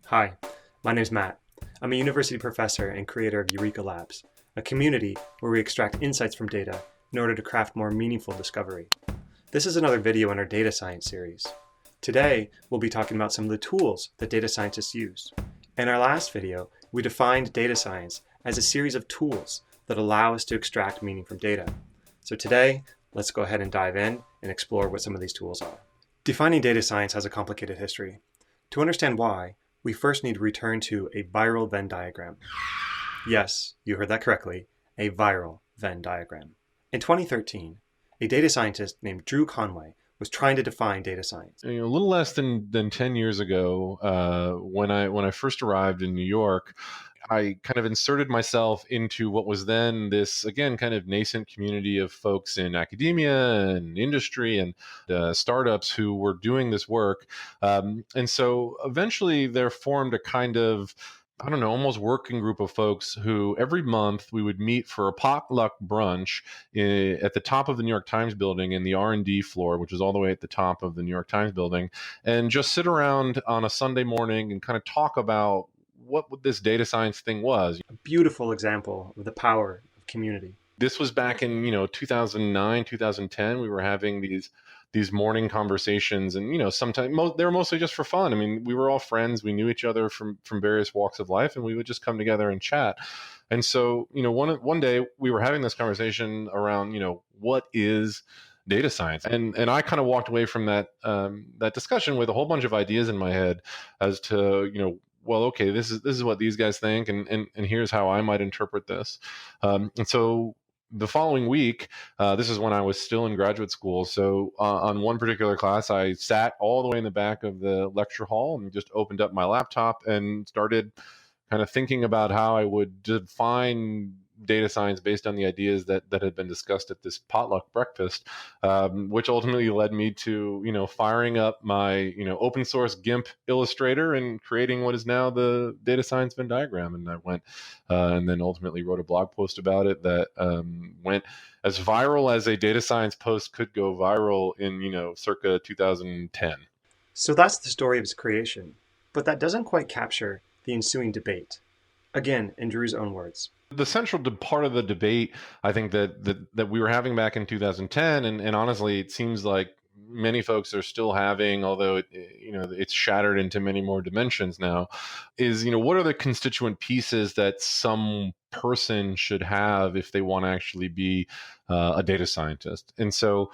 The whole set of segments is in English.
Hi, my name's Matt. I'm a university professor and creator of Heureka Labs, a community where we extract insights from data in order to craft more meaningful discovery. This is another video in our data science series. Today, we'll be talking about some of the tools that data scientists use. In our last video, we defined data science as a series of tools that allow us to extract meaning from data. So today, let's go ahead and dive in and explore what some of these tools are. Defining data science has a complicated history. To understand why, we first need to return to a viral Venn diagram. Yes, you heard that correctly, a viral Venn diagram. In 2013, a data scientist named Drew Conway was trying to define data science. A little less than 10 years ago, when I first arrived in New York, I kind of inserted myself into what was then this, again, kind of nascent community of folks in academia and industry and startups who were doing this work. And so eventually there formed a kind of, I don't know, almost working group of folks who every month we would meet for a potluck brunch at the top of the New York Times building in the R&D floor, which is all the way at the top of the New York Times building, and just sit around on a Sunday morning and kind of talk about what this data science thing was. A beautiful example of the power of community. This was back in 2009, 2010. We were having these morning conversations, and sometimes they were mostly just for fun. I mean, we were all friends. We knew each other from various walks of life, and we would just come together and chat. And so one day we were having this conversation around what is data science, and I kind of walked away from that discussion with a whole bunch of ideas in my head as to well, okay, this is what these guys think, and here's how I might interpret this. And so the following week, this is when I was still in graduate school. So on one particular class, I sat all the way in the back of the lecture hall and just opened up my laptop and started kind of thinking about how I would define data science based on the ideas that had been discussed at this potluck breakfast, which ultimately led me to firing up my open source GIMP Illustrator and creating what is now the data science Venn diagram. And I went and then ultimately wrote a blog post about it that went as viral as a data science post could go viral in circa 2010. So that's the story of its creation, but that doesn't quite capture the ensuing debate. Again, in Drew's own words. The central part of the debate, I think that we were having back in 2010, and honestly, it seems like many folks are still having, although it's shattered into many more dimensions now, is what are the constituent pieces that some person should have if they want to actually be a data scientist. And so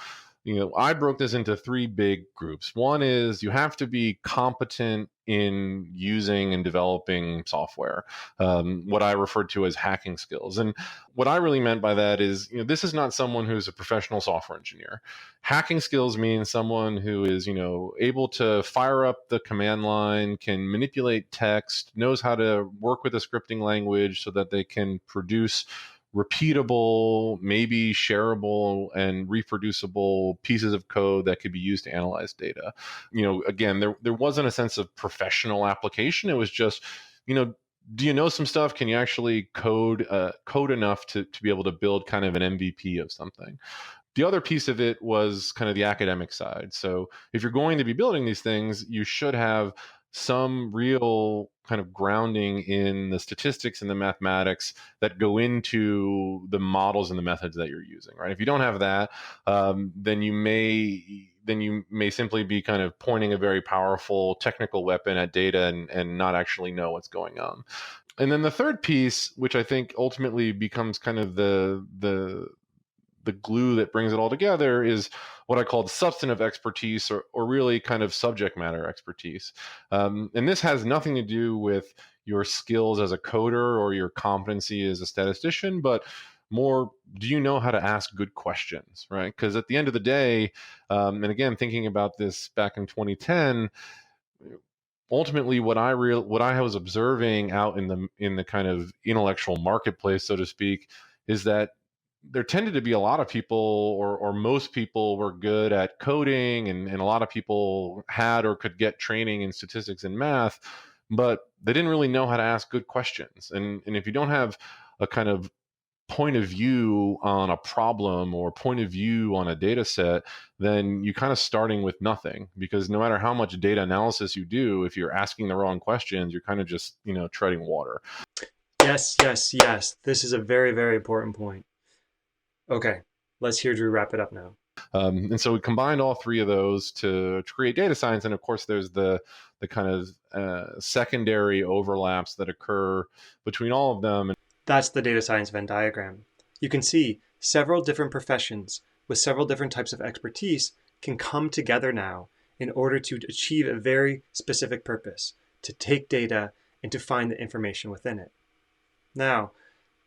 I broke this into three big groups. One is you have to be competent in using and developing software, what I referred to as hacking skills. And what I really meant by that is, this is not someone who's a professional software engineer. Hacking skills means someone who is, able to fire up the command line, can manipulate text, knows how to work with a scripting language so that they can produce repeatable, maybe shareable and reproducible pieces of code that could be used to analyze data. Again, there wasn't a sense of professional application. It was just, do you know some stuff? Can you actually code enough to be able to build kind of an MVP of something? The other piece of it was kind of the academic side. So if you're going to be building these things, you should have some real kind of grounding in the statistics and the mathematics that go into the models and the methods that you're using, right? If you don't have that, then you may simply be kind of pointing a very powerful technical weapon at data and not actually know what's going on. And then the third piece, which I think ultimately becomes kind of the glue that brings it all together, is what I call substantive expertise, or really kind of subject matter expertise. And this has nothing to do with your skills as a coder or your competency as a statistician, but more, do you know how to ask good questions, right? Because at the end of the day, and again, thinking about this back in 2010, ultimately what I was observing out in the kind of intellectual marketplace, so to speak, is that there tended to be a lot of people, or most people were good at coding, and a lot of people had or could get training in statistics and math, but they didn't really know how to ask good questions. And if you don't have a kind of point of view on a problem or point of view on a data set, then you're kind of starting with nothing, because no matter how much data analysis you do, if you're asking the wrong questions, you're kind of just, treading water. Yes, yes, yes. This is a very, very important point. Okay, let's hear Drew wrap it up now. And so we combined all three of those to create data science. And of course, there's the kind of secondary overlaps that occur between all of them. That's the data science Venn diagram. You can see several different professions with several different types of expertise can come together now in order to achieve a very specific purpose, to take data and to find the information within it. Now,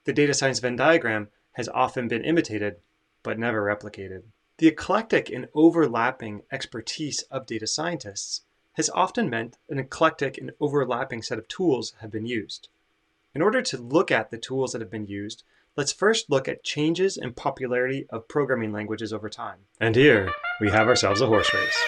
the data science Venn diagram has often been imitated, but never replicated. The eclectic and overlapping expertise of data scientists has often meant an eclectic and overlapping set of tools have been used. In order to look at the tools that have been used, let's first look at changes in popularity of programming languages over time. And here, we have ourselves a horse race.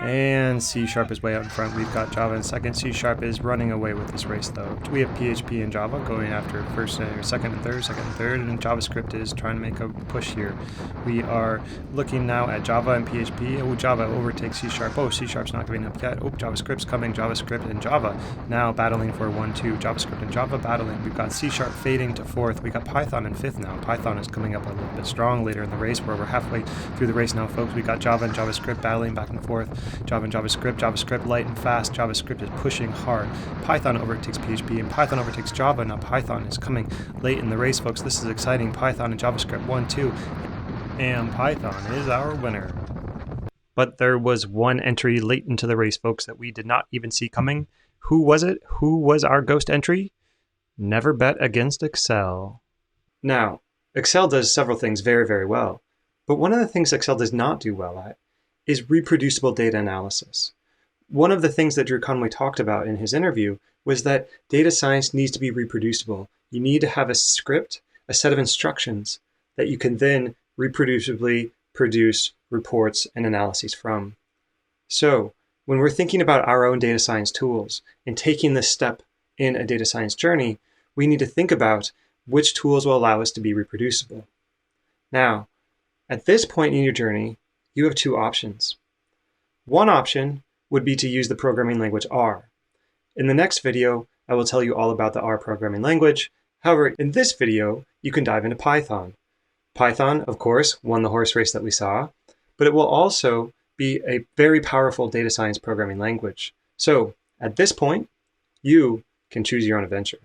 And C# is way out in front. We've got Java in second. C# is running away with this race, though. We have PHP and Java going after first, second and third, and JavaScript is trying to make a push here. We are looking now at Java and PHP. Oh, Java overtakes C#. Oh, C#'s not giving up yet. Oh, JavaScript's coming. JavaScript and Java now battling for 1-2. JavaScript and Java battling. We've got C# fading to fourth. We got Python in fifth now. Python is coming up a little bit strong later in the race, where we're halfway through the race now, folks. We got Java and JavaScript battling back and forth. Java and JavaScript light and fast. JavaScript is pushing hard. Python overtakes PHP and Python overtakes Java. Now Python is coming late in the race, folks. This is exciting. Python and JavaScript 1-2. And Python is our winner. But there was one entry late into the race, folks, that we did not even see coming. Who was it? Who was our ghost entry? Never bet against Excel. Now, Excel does several things very, very well. But one of the things Excel does not do well at is reproducible data analysis. One of the things that Drew Conway talked about in his interview was that data science needs to be reproducible. You need to have a script, a set of instructions that you can then reproducibly produce reports and analyses from. So when we're thinking about our own data science tools and taking this step in a data science journey, we need to think about which tools will allow us to be reproducible. Now, at this point in your journey, you have two options. One option would be to use the programming language R. In the next video, I will tell you all about the R programming language. However, in this video, you can dive into Python. Python, of course, won the horse race that we saw, but it will also be a very powerful data science programming language. So at this point, you can choose your own adventure.